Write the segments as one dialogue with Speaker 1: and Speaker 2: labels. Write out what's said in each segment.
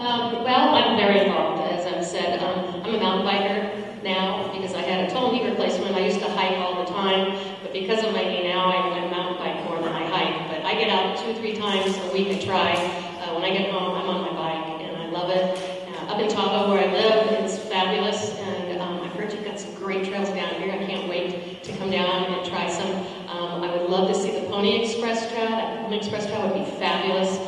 Speaker 1: Well, I'm very involved, as I've said. I'm a mountain biker now because I had a total knee replacement. I used to hike all the time, but because of my knee now, I mountain bike more than I hike. But I get out 2-3 times a week. I try. When I get home, I'm on my bike, and I love it. Up in Tahoe, where I live, it's fabulous, and I've heard you've got some great trails down here. I can't wait to come down and try some. I would love to see the Pony Express Trail. That Pony Express Trail would be fabulous.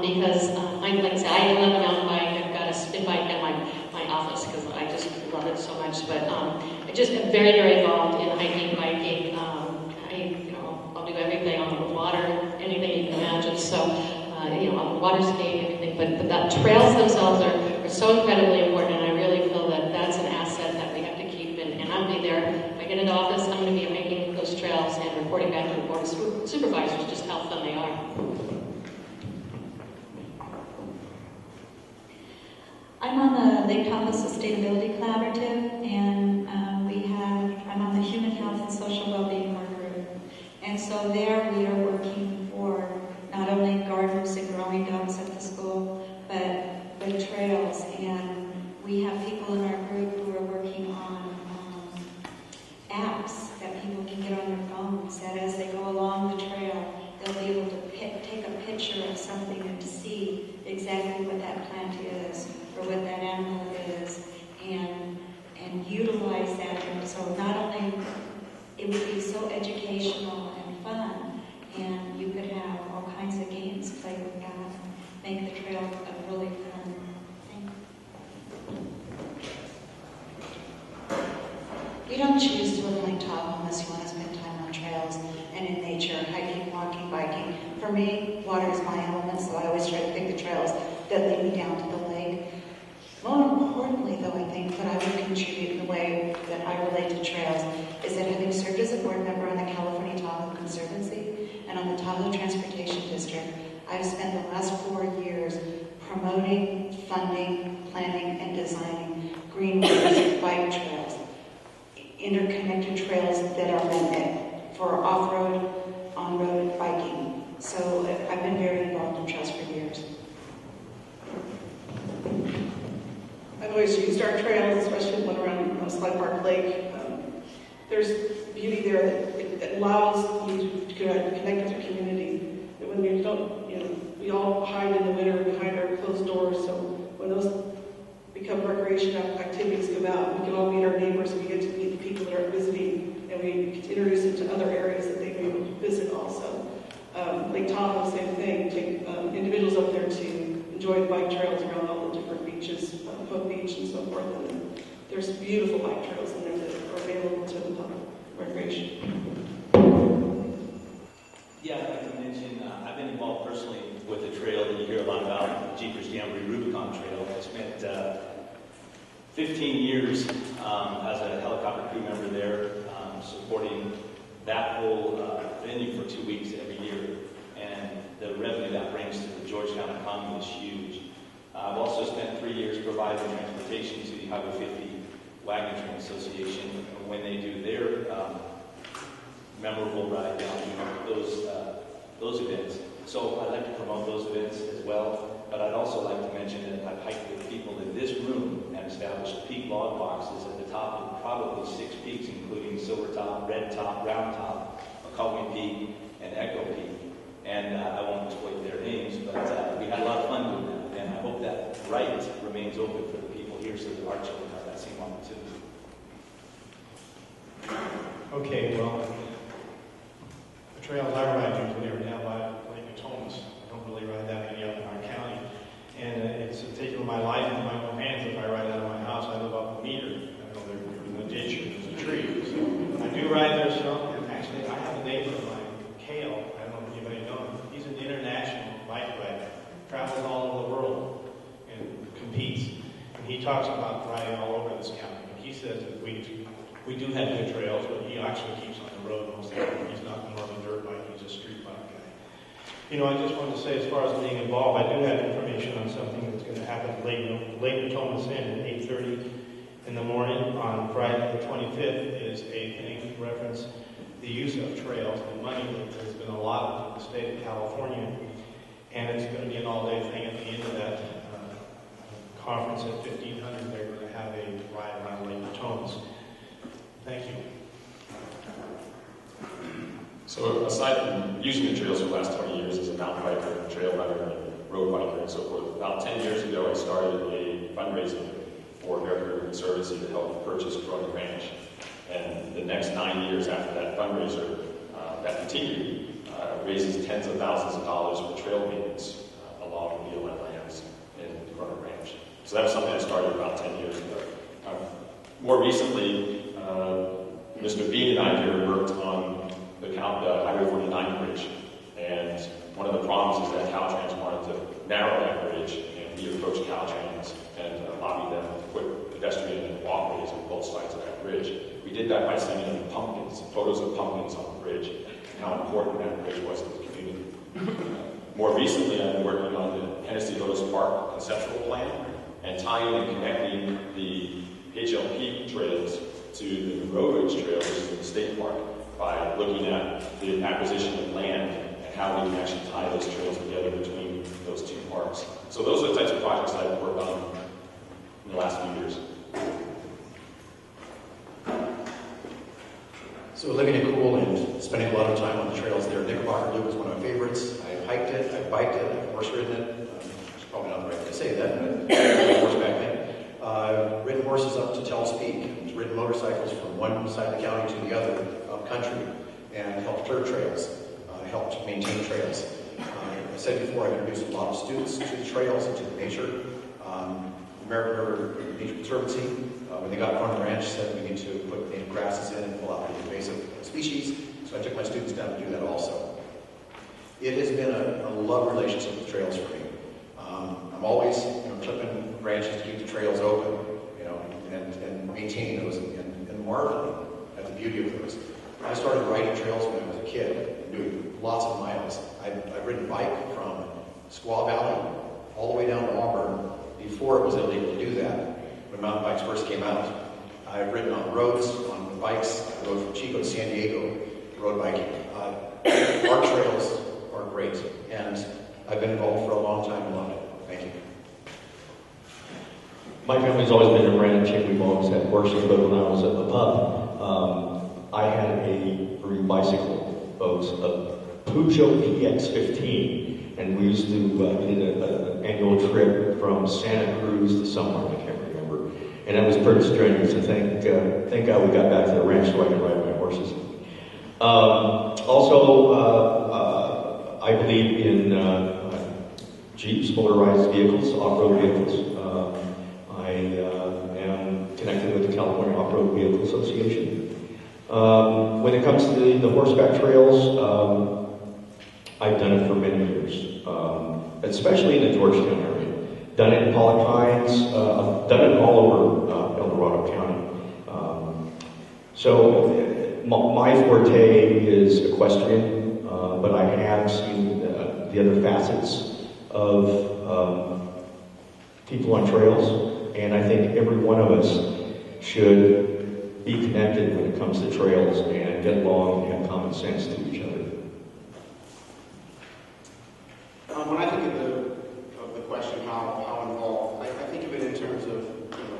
Speaker 1: Because, like I said, I love a mountain bike. I've got a spin bike at my office because I just love it so much. But I just am very, very involved in hiking, biking. I'll do everything on the water, anything you can imagine. So, on the water skiing, everything. But the trails themselves are so incredibly important, and I really feel that that's an asset that we have to keep. And I'll be there. If I get into office, I'm going to be hiking those trails and reporting back to the board of supervisors just how fun they are.
Speaker 2: I'm on the Lake Tahoe Sustainability Collaborative, and I'm on the Human Health and Social Wellbeing Work Group. And so there we are working for not only gardens and growing dogs at the school, but with trails. And we have people in our group who are working on apps that people can get on their phones, that as they go along the trail, they'll be able to take a picture of something and to see exactly what that plant is or what that animal is, and utilize that. And so not only it would be so educational and fun, and you could have all kinds of games play with that, make the trail a really fun thing.
Speaker 3: You don't choose to live in Lake Tahoe unless you want to spend time on trails and in nature, hiking, walking, biking. For me, water is my element, so I always try to pick the trails that lead me down to the lake. More importantly, though, I think that I would contribute in the way that I relate to trails is that having served as a board member on the California Tahoe Conservancy and on the Tahoe Transportation District, I've spent the last 4 years promoting, funding, planning, and designing greenways, bike trails, interconnected trails that are meant for off-road, on-road biking. So I've been very involved in trails for years.
Speaker 4: I've always used our trails, especially when around Slide Park Lake. There's beauty there that allows you to connect with your community. That when you don't, we all hide in the winter behind our closed doors. So when those become recreation activities come out, we can all meet our neighbors, and we get to meet the people that are visiting, and we get to introduce them to other areas that they may visit also. Lake Tahoe, same thing. Take individuals up there to enjoy the bike trails around all the different beaches, Hook Beach and so forth. And there's beautiful bike trails in there that are available to the public recreation.
Speaker 5: Yeah, I'd like to mention, I've been involved personally with a trail that you hear a lot about, the Jeepers Jamboree Rubicon Trail. I spent 15 years as a helicopter crew member there, supporting that whole venue for 2 weeks every year. And the revenue that brings to the Georgetown economy is huge. I've also spent 3 years providing transportation to the Highway 50 Wagon Train Association when they do their memorable ride down those events. So I'd like to promote those events as well, but I'd also like to mention that I've hiked with people in this room and established peak log boxes at the top of probably 6 peaks, including Silver Top, Red Top, Round Top, McCullough Peak, and Echo Peak. And I won't exploit their names, but we had a lot of fun doing that, and I hope that right remains open for the people here so that our children have that same opportunity.
Speaker 6: Okay, well, the trails I ride usually are down by Lake Thomas. I don't really ride that many up in our county. And it's taken my life in my own hands if I ride out of my house. I live up a meter. I know there's a ditch or there's a tree. So I do ride there some. And actually, I have a neighbor of mine, Kale. I don't know if anybody knows him. He's an international bike rider. Travels all over the world and competes. And he talks about riding all over this county. And he says that we do have good trails, but he actually keeps on the road most of the time. He's not more of a dirt bike, he's a street bike guy. I just wanted to say, as far as being involved, I do have information on something that's going to happen Lake Thomas Inn at 8:30 in the morning on Friday the 25th is a thing to reference the use of trails, the money that has been allotted to the state of California, and it's going to be an all-day thing at the end of that conference at 1500, they're going to have a ride around Lake Natomas. Thank you.
Speaker 7: So aside from using the trails for the last 20 years as a mountain biker, trail runner, and road biker, and so forth, about 10 years ago I started a fundraiser for American River Conservancy to help purchase Dorado Ranch. And the next 9 years after that fundraiser, that continued, raises tens of thousands of dollars for trail maintenance along the wetlands in Dorado Ranch. So that was something I started about 10 years ago. More recently, Mr. Bean and I here worked on the Highway 49 bridge, and one of the problems is that Caltrans wanted to narrow that bridge, and we approached Caltrans and lobbied them to put pedestrian and walkways on both sides of that bridge. We did that by sending them pumpkins, photos of pumpkins on the bridge, and how important that bridge was to the community. More recently, I've been working on the Hennessy Lotus Park conceptual plan and tying and connecting the HLP trails to the Road Ridge Trail, which is in the state park, by looking at the acquisition of land and how we can actually tie those trails together between those two parks. So those are the types of projects that I've worked on in the last few years.
Speaker 8: So living in Cool and spending a lot of time on the trails there, Knickerbocker Loop was one of my favorites. I've hiked it, I've biked it, I've horse ridden it. It's probably not the right way to say that, but I horseback thing. Ridden horses up to Tell's Peak, ridden motorcycles from one side of the county to the other, up country, and helped clear trails, helped maintain trails. I said before, I've introduced a lot of students to the trails and to the nature. American River Nature Conservancy, when they got Corner Ranch, said we need to put native grasses in and pull out the invasive species, so I took my students down to do that also. It has been a love relationship with trails for me. I'm always clipping branches to keep the trails open, and maintaining those and marveling at the beauty of those. I started riding trails when I was a kid, doing lots of miles. I've ridden bike from Squaw Valley all the way down to Auburn before it was illegal to do that, when mountain bikes first came out. I've ridden on roads, on bikes. I rode from Chico to San Diego, road biking. Our trails are great, and I've been involved for a long time and love it. Thank you.
Speaker 9: My family's always been around chicken. We've always had horses, but when I was at the pub, I had a bicycle. It was a Peugeot PX15, and we used to did an annual trip from Santa Cruz to somewhere, I can't remember. And it was pretty strenuous. So thank God we got back to the ranch so I could ride my horses. I believe in Jeeps, motorized vehicles, off-road vehicles. I am connected with the California Off-Road Vehicle Association. When it comes to the horseback trails, I've done it for many years, especially in the Georgetown area. Done it in Palatines, I've done it all over El Dorado County. So my forte is equestrian, but I have seen the other facets of people on trails, and I think every one of us should be connected when it comes to trails and get along and have common sense to each other.
Speaker 10: When I think of the question, how involved, I think of it in terms of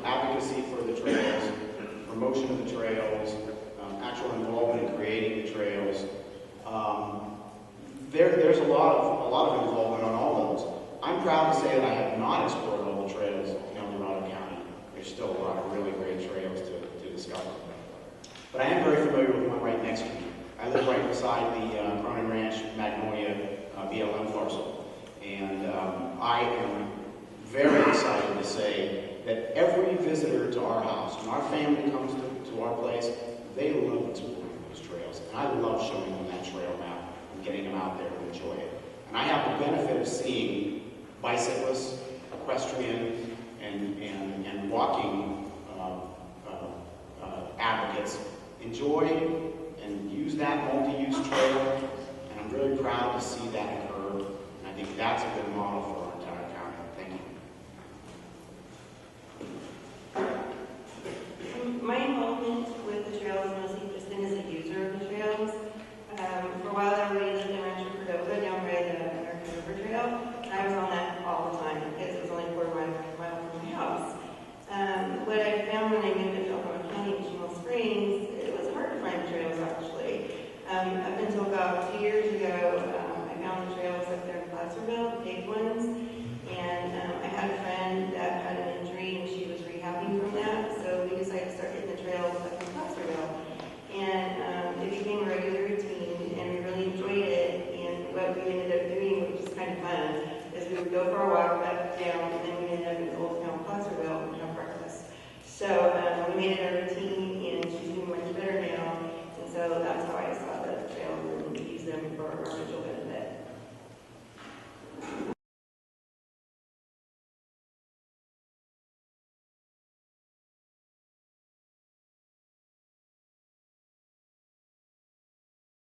Speaker 10: advocacy for the trails, promotion of the trails, actual involvement in creating the trails. There's a lot of involvement on all those. I'm proud to say that I have not explored all the trails in El Dorado County. There's still a lot of really great trails to discover. But I am very familiar with one right next to me. I live right beside the Cronin Ranch Magnolia BLM parcel. And I am very excited to say that every visitor to our house, when our family comes to our place, they love exploring those trails. And I love showing them that trail map and getting them out there to enjoy it. And I have the benefit of seeing bicyclists, equestrian, and walking advocates enjoy and use that multi-use trail. And I'm really proud to see that occur. And I think that's a good model for